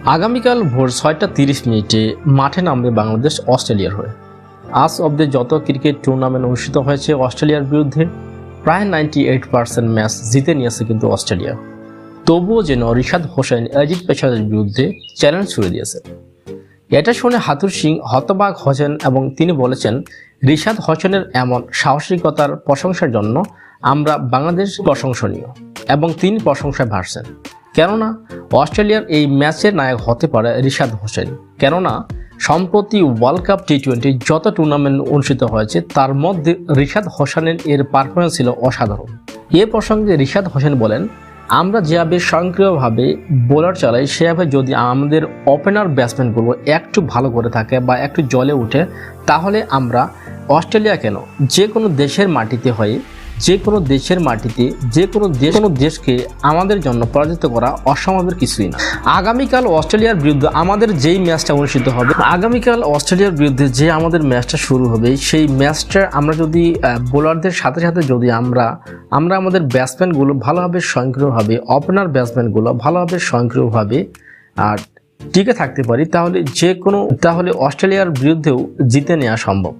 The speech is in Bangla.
আগামীকাল ভোর 6:30 মাঠে নামবে বাংলাদেশ অস্ট্রেলিয়ার হয়ে। আজ অব্দি যত ক্রিকেট টুর্নামেন্ট অনুষ্ঠিত হয়েছে অস্ট্রেলিয়ার বিরুদ্ধে প্রায় 98% ম্যাচ জিতে নিয়েছে কিন্তু অস্ট্রেলিয়া। তবুও যেন রিশাদ হোসেন অজিত পেশারের বিরুদ্ধে চ্যালেঞ্জ ছুড়ে দিয়েছে। এটা শুনে হাথুর সিং হতবাক হয়েছেন এবং তিনি বলেছেন, রিশাদ হোসেনের এমন সাহসিকতার প্রশংসার জন্য আমরা বাংলাদেশ প্রশংসনীয়, এবং তিনি প্রশংসায় ভাসছেন। কেননা অস্ট্রেলিয়ার এই ম্যাচের নায়ক হতে পারে রিশাদ হোসেন। কেননা সম্প্রতি ওয়ার্ল্ড কাপ টি-20 যত টুর্নামেন্ট অনুষ্ঠিত হয়েছে তার মধ্যে রিশাদ হোসেনের পারফরমেন্স ছিল অসাধারণ। এ প্রসঙ্গে রিশাদ হোসেন বলেন, আমরা যেভাবে স্বয়ংক্রিয়ভাবে বোলার চালাই সেভাবে যদি আমাদের ওপেনার ব্যাটসম্যানগুলো একটু ভালো করে থাকে বা একটু জ্বলে ওঠে, তাহলে আমরা অস্ট্রেলিয়া কেন যে কোনো দেশের মাটিতে হয়ে যে কোনো দেশের মাটিতে যে কোনো দেশকে আমাদের জন্য পরাজিত করা অসম্ভবের কিছুই না। আগামীকাল অস্ট্রেলিয়ার বিরুদ্ধে আমাদের যেই ম্যাচটা অনুষ্ঠিত হবে, আগামীকাল অস্ট্রেলিয়ার বিরুদ্ধে যে আমাদের ম্যাচটা শুরু হবে, সেই ম্যাচটা আমরা যদি বোলারদের সাথে সাথে যদি আমরা আমাদের ব্যাটসম্যানগুলো ভালোভাবে স্বয়ংক্রিয়ভাবে, ওপেনার ব্যাটসম্যানগুলো ভালোভাবে স্বয়ংক্রিয়ভাবে আর টিকে থাকতে পারি, তাহলে অস্ট্রেলিয়ার বিরুদ্ধেও জিতে নেওয়া সম্ভব।